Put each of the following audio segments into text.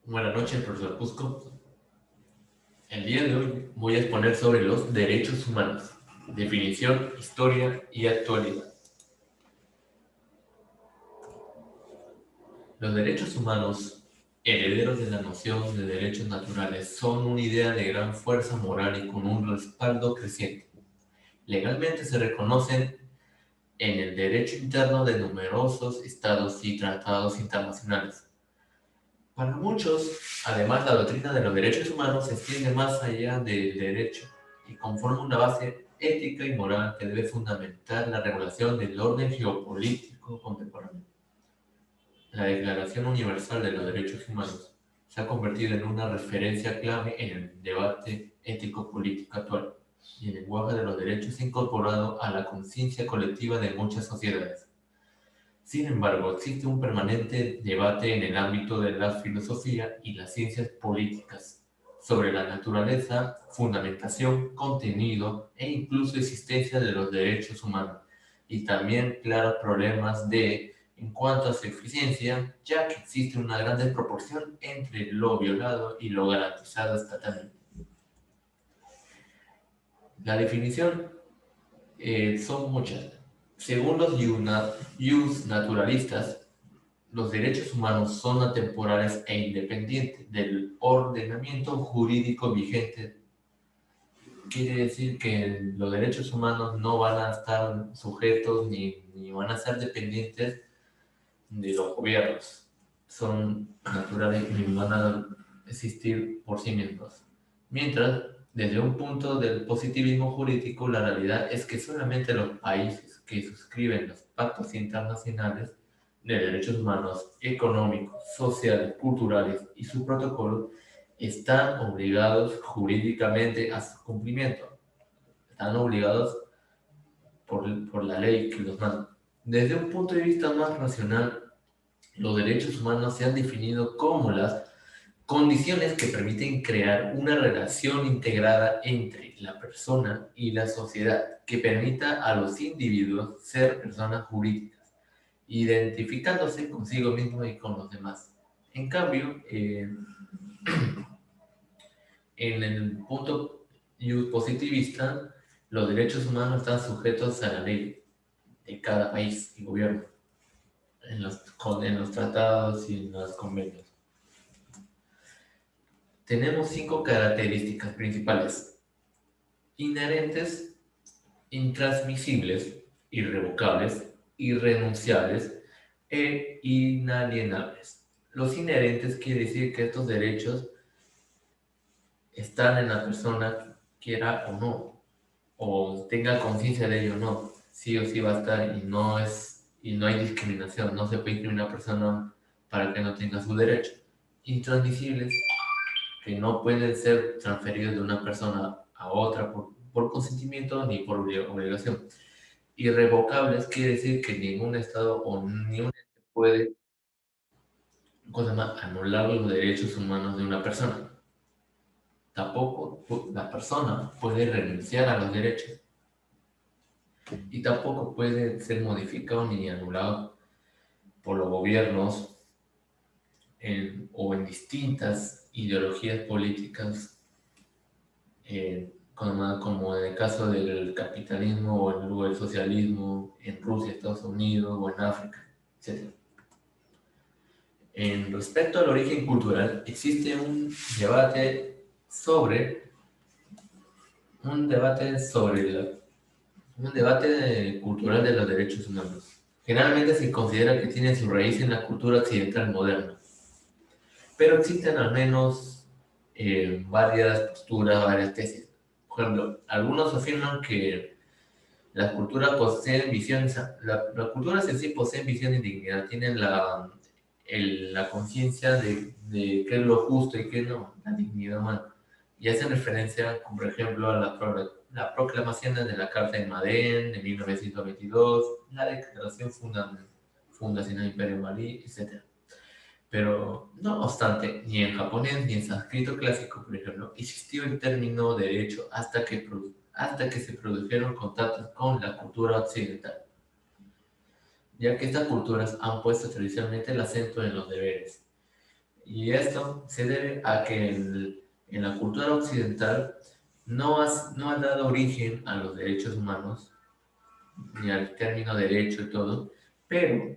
Buenas noches, profesor Cusco. El día de hoy voy a exponer sobre los derechos humanos, definición, historia y actualidad. Los derechos humanos, herederos de la noción de derechos naturales, son una idea de gran fuerza moral y con un respaldo creciente. Legalmente se reconocen en el derecho interno de numerosos estados y tratados internacionales. Para muchos, además, la doctrina de los derechos humanos se extiende más allá del derecho y conforma una base ética y moral que debe fundamentar la regulación del orden geopolítico contemporáneo. La Declaración Universal de los Derechos Humanos se ha convertido en una referencia clave en el debate ético-político actual y el lenguaje de los derechos se ha incorporado a la conciencia colectiva de muchas sociedades. Sin embargo, existe un permanente debate en el ámbito de la filosofía y las ciencias políticas sobre la naturaleza, fundamentación, contenido e incluso existencia de los derechos humanos, y también claros problemas en cuanto a su eficiencia, ya que existe una gran desproporción entre lo violado y lo garantizado estatalmente. La definición son muchas. Según los naturalistas, los derechos humanos son atemporales e independientes del ordenamiento jurídico vigente. Quiere decir que los derechos humanos no van a estar sujetos ni van a ser dependientes de los gobiernos. Son naturales y van a existir por sí mismos. Mientras, desde un punto del positivismo jurídico, la realidad es que solamente los países que suscriben los pactos internacionales de derechos humanos, económicos, sociales, culturales y sus protocolos están obligados jurídicamente a su cumplimiento. Están obligados por la ley que los manda. Desde un punto de vista más racional, los derechos humanos se han definido como las condiciones que permiten crear una relación integrada entre la persona y la sociedad, que permita a los individuos ser personas jurídicas, identificándose consigo mismo y con los demás. En cambio, en el punto positivista, los derechos humanos están sujetos a la ley de cada país y gobierno, en los tratados y en los convenios. Tenemos 5 características principales: inherentes, intransmisibles, irrevocables, irrenunciables e inalienables. Los inherentes quiere decir que estos derechos están en la persona, quiera o no, o tenga conciencia de ello o no, sí o sí va a estar, y no hay discriminación, no se puede discriminar a una persona para que no tenga su derecho. Intransmisibles, que no pueden ser transferidos de una persona a otra por consentimiento ni por obligación. Irrevocables quiere decir que ningún Estado o ni un ente puede, cosa más, anular los derechos humanos de una persona. Tampoco la persona puede renunciar a los derechos y tampoco puede ser modificado ni anulado por los gobiernos o en distintas ideologías políticas, como en el caso del capitalismo o el socialismo en Rusia, Estados Unidos o en África, etc. En respecto al origen cultural, existe sobre un debate sobre un debate cultural de los derechos humanos. Generalmente se considera que tiene su raíz en la cultura occidental moderna, pero existen al menos varias posturas, varias tesis. Por ejemplo, algunos afirman que las culturas poseen visiones, las culturas en sí poseen visión y dignidad, tienen la conciencia de qué es lo justo y qué no, la dignidad humana. Y hacen referencia, por ejemplo, a la proclamación de la Carta de Madén de 1922, la Declaración Fundacional del Imperio Malí, etc. Pero, no obstante, ni en japonés ni en sánscrito clásico, por ejemplo, existió el término derecho hasta que se produjeron contactos con la cultura occidental, ya que estas culturas han puesto tradicionalmente el acento en los deberes. Y esto se debe a que en la cultura occidental no ha dado origen a los derechos humanos, ni al término derecho y todo, pero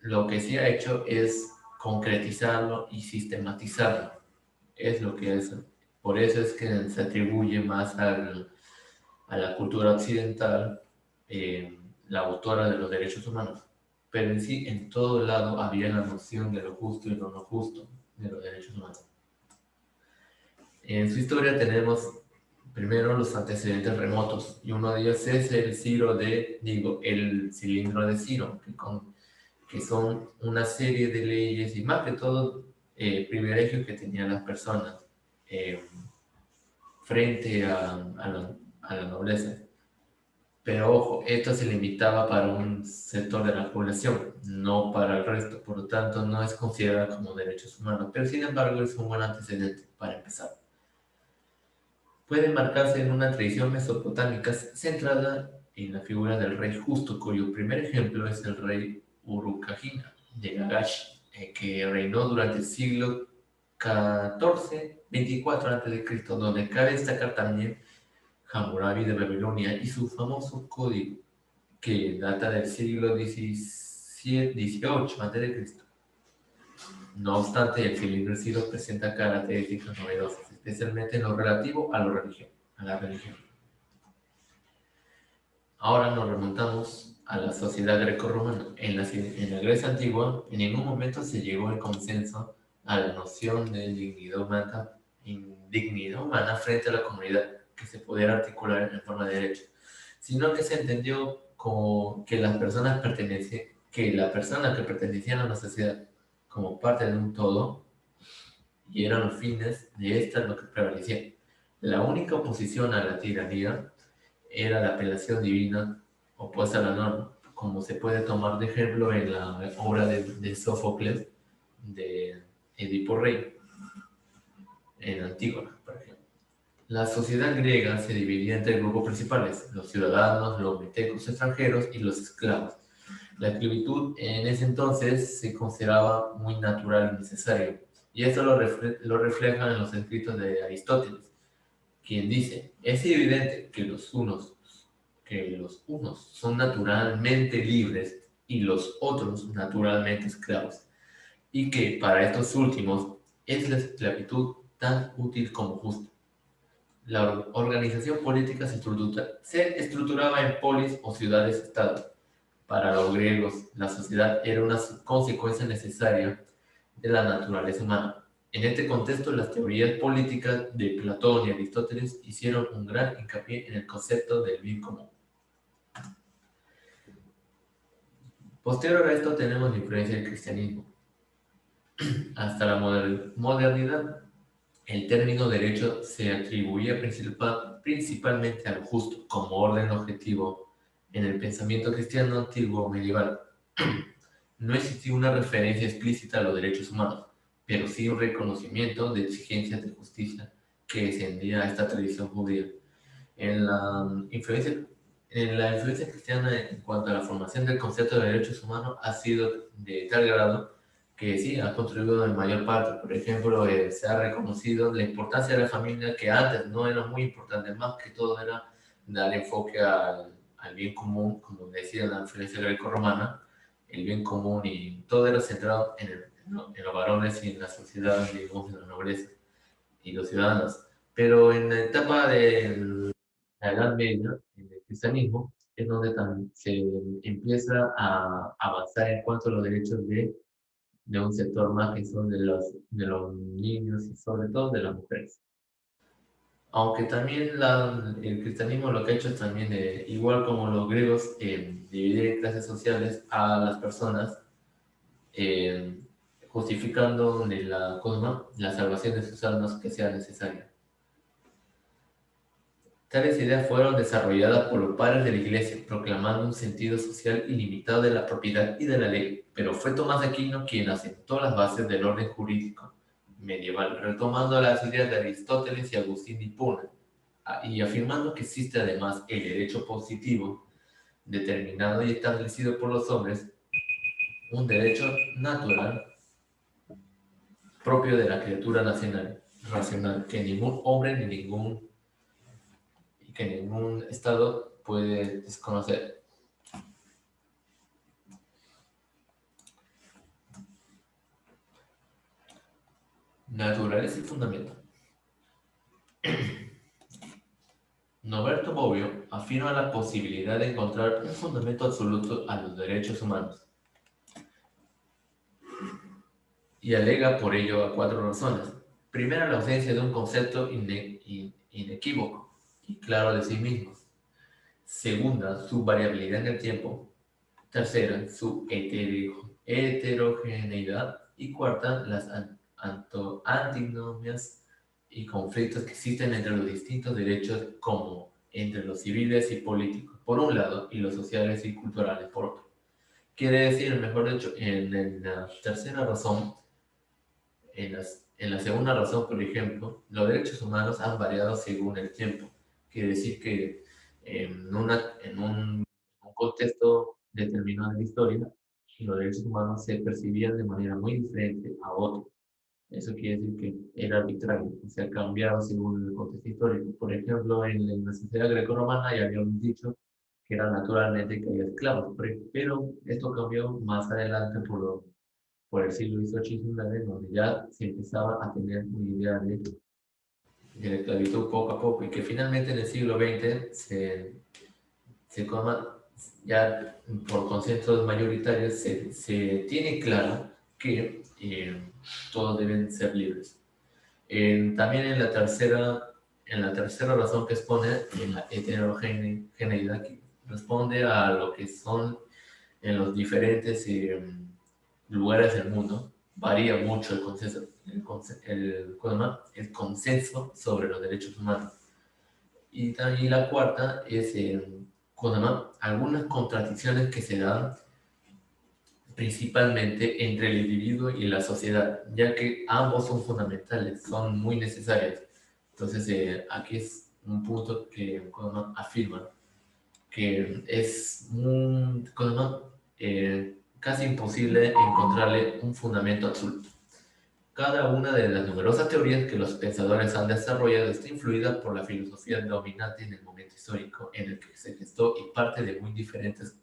lo que sí ha hecho es concretizarlo y sistematizarlo. Es lo que es. Por eso es que se atribuye más a la cultura occidental, la autora de los derechos humanos. Pero en sí, en todo lado había la noción de lo justo y lo no justo de los derechos humanos. En su historia tenemos primero los antecedentes remotos, y uno de ellos es el cilindro de Ciro, que son una serie de leyes y más que todo privilegios que tenían las personas eh, frente a la nobleza. Pero ojo, esto se limitaba para un sector de la población, no para el resto, por lo tanto no es considerada como derechos humanos, pero sin embargo es un buen antecedente para empezar. Puede marcarse en una tradición mesopotámica centrada en la figura del rey justo, cuyo primer ejemplo es el rey Urukagina de Lagash, que reinó durante el siglo XIV, 24 a.C., donde cabe destacar también Hammurabi de Babilonia y su famoso código, que data del siglo XVIII a.C. No obstante, el cilindro Ciro presenta características novedosas, especialmente en lo relativo a la religión. Ahora nos remontamos a la sociedad grecorromana. En la Grecia antigua, en ningún momento se llegó al consenso a la noción de dignidad humana frente a la comunidad que se pudiera articular en forma de derecho, sino que se entendió como que la persona que pertenecía a la sociedad como parte de un todo, y eran los fines de esta lo que prevalecía. La única oposición a la tiranía era la apelación divina opuesta a la norma, como se puede tomar de ejemplo en la obra de Sófocles de Edipo Rey, en Antígona, por ejemplo. La sociedad griega se dividía en tres grupos principales: los ciudadanos, los metecos extranjeros y los esclavos. La esclavitud en ese entonces se consideraba muy natural y necesario, y esto lo reflejan en los escritos de Aristóteles, quien dice: es evidente que los unos son naturalmente libres y los otros naturalmente esclavos, y que para estos últimos es la esclavitud tan útil como justa. La organización política se estructuraba en polis o ciudades-estado. Para los griegos, la sociedad era una consecuencia necesaria de la naturaleza humana. En este contexto, las teorías políticas de Platón y Aristóteles hicieron un gran hincapié en el concepto del bien común. Posterior a esto tenemos la influencia del cristianismo. Hasta la modernidad, el término derecho se atribuía principalmente a lo justo como orden objetivo en el pensamiento cristiano antiguo medieval. No existía una referencia explícita a los derechos humanos, pero sí un reconocimiento de exigencias de justicia que descendía a esta tradición judía. En la influencia, en la influencia cristiana en cuanto a la formación del concepto de derechos humanos ha sido de tal grado que sí, ha contribuido en mayor parte. Por ejemplo, se ha reconocido la importancia de la familia, que antes no era muy importante, más que todo era dar enfoque al bien común, como decía la influencia greco-romana, el bien común, y todo era centrado en los varones y en la sociedad, digamos, en la nobleza y los ciudadanos. Pero en la etapa de la Edad Media, en el cristianismo, es donde también se empieza a avanzar en cuanto a los derechos de un sector más que son de los niños y sobre todo de las mujeres. Aunque también el cristianismo lo que ha hecho es también, igual como los griegos, dividir en clases sociales a las personas, eh, justificando la salvación de sus almas que sea necesaria. Tales ideas fueron desarrolladas por los padres de la Iglesia, proclamando un sentido social ilimitado de la propiedad y de la ley, pero fue Tomás de Aquino quien asentó las bases del orden jurídico medieval, retomando las ideas de Aristóteles y Agustín de Hipona, y afirmando que existe además el derecho positivo, determinado y establecido por los hombres, un derecho natural propio de la criatura racional, que ningún estado puede desconocer. Naturaleza y fundamento. Norberto Bobbio afirma la posibilidad de encontrar un fundamento absoluto a los derechos humanos y alega por ello a 4 razones. Primera, la ausencia de un concepto inequívoco y claro de sí mismo. Segunda, su variabilidad en el tiempo. Tercera, su heterogeneidad. Y cuarta, las antinomias y conflictos que existen entre los distintos derechos, como entre los civiles y políticos, por un lado, y los sociales y culturales, por otro. Quiere decir, mejor dicho, en la tercera razón, en la segunda razón, por ejemplo, los derechos humanos han variado según el tiempo. Quiere decir que en un contexto determinado de la historia, los derechos humanos se percibían de manera muy diferente a otros. Eso quiere decir que era arbitrario, o sea, cambiaba según el contexto histórico. Por ejemplo, en la sociedad greco-romana ya habíamos dicho que era naturalmente que había esclavos, pero esto cambió más adelante por el siglo XVIII-XIX, donde ya se empezaba a tener una idea de la esclavitud poco a poco, y que finalmente en el siglo XX se coma, ya por consensos mayoritarios se tiene claro que todos deben ser libres. También en la tercera razón que expone, en la heterogeneidad, que responde a lo que son en los diferentes lugares del mundo, varía mucho el consenso sobre los derechos humanos. Y también la cuarta es algunas contradicciones que se dan principalmente entre el individuo y la sociedad, ya que ambos son fundamentales, son muy necesarios. Entonces, aquí es un punto que afirma que es casi imposible encontrarle un fundamento absoluto. Cada una de las numerosas teorías que los pensadores han desarrollado está influida por la filosofía dominante en el momento histórico en el que se gestó y parte de muy diferentes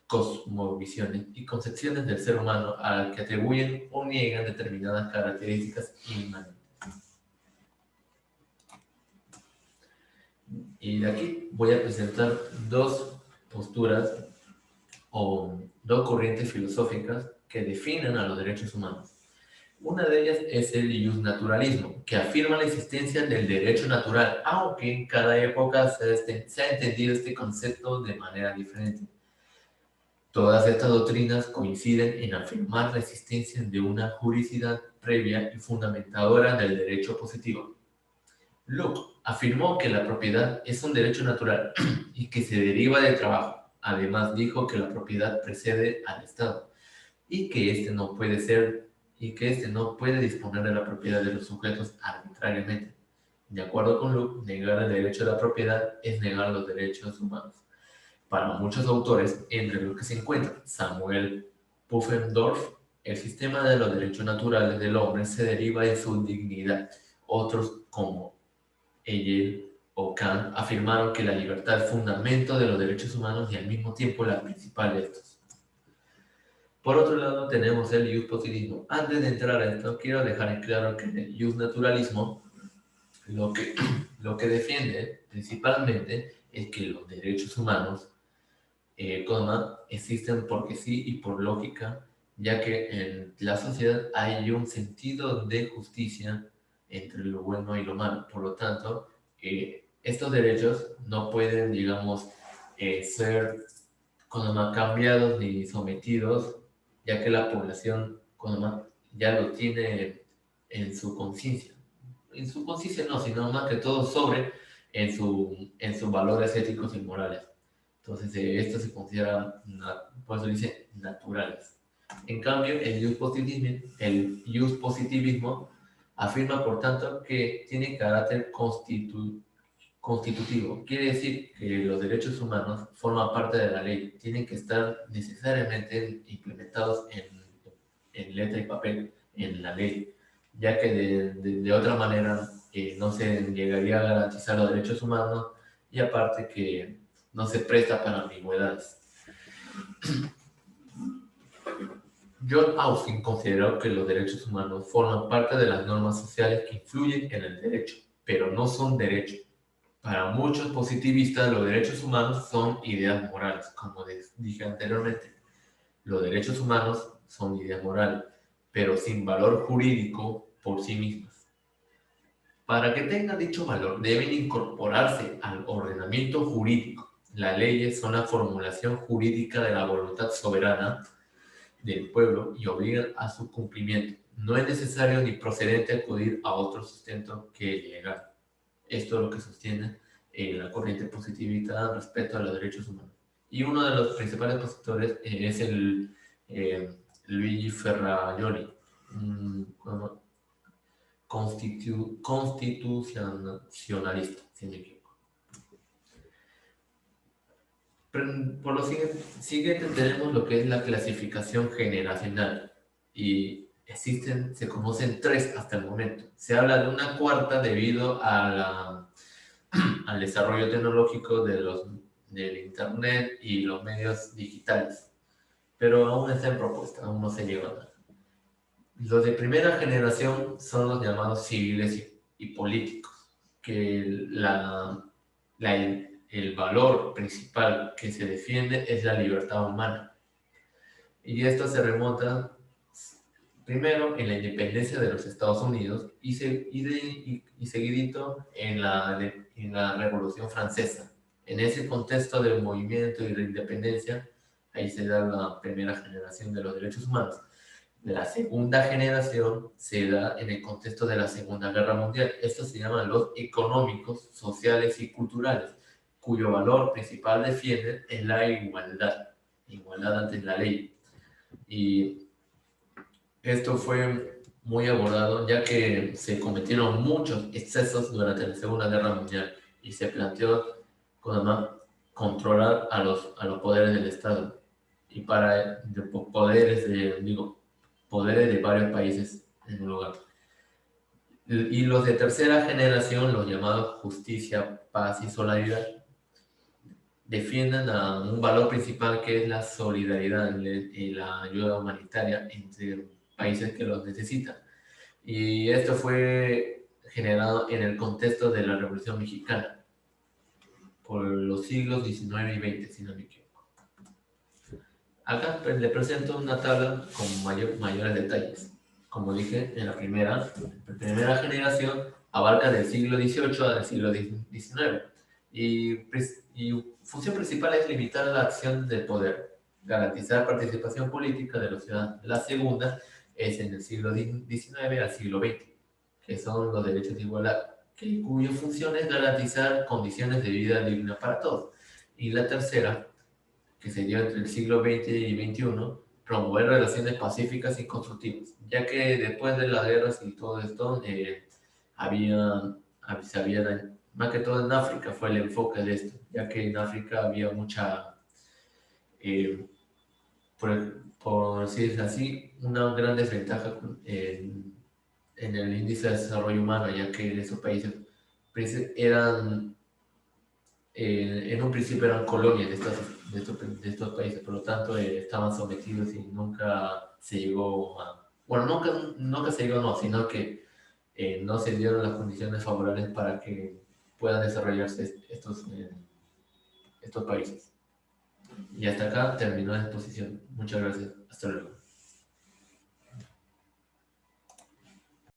cosmovisiones y concepciones del ser humano al que atribuyen o niegan determinadas características inmanentes. Y de aquí voy a presentar dos posturas o dos corrientes filosóficas que definen a los derechos humanos. Una de ellas es el iusnaturalismo, que afirma la existencia del derecho natural, aunque en cada época se ha entendido este concepto de manera diferente. Todas estas doctrinas coinciden en afirmar la existencia de una juridicidad previa y fundamentadora del derecho positivo. Locke afirmó que la propiedad es un derecho natural y que se deriva del trabajo. Además dijo que la propiedad precede al Estado y que éste no puede disponer de la propiedad de los sujetos arbitrariamente. De acuerdo con Locke, negar el derecho a la propiedad es negar los derechos humanos. Para muchos autores, entre los que se encuentra Samuel Pufendorf, el sistema de los derechos naturales del hombre se deriva de su dignidad. Otros, como Hegel o Kant, afirmaron que la libertad es fundamento de los derechos humanos y al mismo tiempo la principal de estos. Por otro lado, tenemos el iuspositivismo. Antes de entrar a esto, quiero dejar en claro que en el iusnaturalismo lo que defiende principalmente es que los derechos humanos existen porque sí y por lógica, ya que en la sociedad hay un sentido de justicia entre lo bueno y lo malo. Por lo tanto, estos derechos no pueden, digamos, ser cambiados ni sometidos, ya que la población ya lo tiene en su conciencia. En su conciencia no, sino más que todo sobre en sus valores éticos y morales. Entonces, esto se considera, por eso dice, naturales. En cambio, el positivismo afirma, por tanto, que tiene carácter constitutivo. Quiere decir que los derechos humanos forman parte de la ley, tienen que estar necesariamente implementados en letra y papel, en la ley. ya que de otra manera no se llegaría a garantizar los derechos humanos y aparte que no se presta para ambigüedades. John Austin consideró que los derechos humanos forman parte de las normas sociales que influyen en el derecho, pero no son derechos. Para muchos positivistas, los derechos humanos son ideas morales, como dije anteriormente. Los derechos humanos son ideas morales, pero sin valor jurídico por sí mismas. Para que tengan dicho valor, deben incorporarse al ordenamiento jurídico. Las leyes son la formulación jurídica de la voluntad soberana del pueblo y obligan a su cumplimiento. No es necesario ni procedente acudir a otro sustento que el legal. Esto es lo que sostiene la corriente positivista respecto a los derechos humanos. Y uno de los principales opositores es el Luigi Ferrajoli, un constitucionalista, si no me equivoco. Por lo siguiente tenemos lo que es la clasificación generacional y se conocen tres hasta el momento. Se habla de una cuarta debido al desarrollo tecnológico del Internet y los medios digitales, pero aún está en propuesta, aún no se llega a nada. Los de primera generación son los llamados civiles y políticos, que el valor principal que se defiende es la libertad humana. Y esto se remonta primero en la independencia de los Estados Unidos y seguidito en la Revolución Francesa. En ese contexto del movimiento y de la independencia, ahí se da la primera generación de los derechos humanos. La segunda generación se da en el contexto de la Segunda Guerra Mundial. Estos se llaman los económicos, sociales y culturales, cuyo valor principal defienden es la igualdad ante la ley. Y esto fue muy abordado ya que se cometieron muchos excesos durante la Segunda Guerra Mundial y se planteó controlar a los poderes del Estado y para poderes de varios países en un lugar. Y los de tercera generación, los llamados justicia, paz y solidaridad, defienden a un valor principal que es la solidaridad y la ayuda humanitaria entre países que los necesitan. Y esto fue generado en el contexto de la Revolución Mexicana, por los siglos XIX y XX, si no me equivoco. Acá le presento una tabla con mayores detalles. Como dije, en la primera generación abarca del siglo XVIII al siglo XIX. Y función principal es limitar la acción del poder, garantizar participación política de los ciudadanos. La segunda es en el siglo XIX al siglo XX, que son los derechos de igualdad, cuya función es garantizar condiciones de vida digna para todos. Y la tercera, que se dio entre el siglo XX y XXI, promover relaciones pacíficas y constructivas, ya que después de las guerras y todo esto, más que todo en África fue el enfoque de esto, ya que en África había mucha, por decirlo así, una gran desventaja en el índice de desarrollo humano, ya que en esos países en un principio eran colonias de estos países, por lo tanto estaban sometidos y nunca se llegó a... Bueno, nunca se llegó, no, sino que no se dieron las condiciones favorables para que puedan desarrollarse estos países. Y hasta acá terminó la exposición. Muchas gracias. Hasta luego.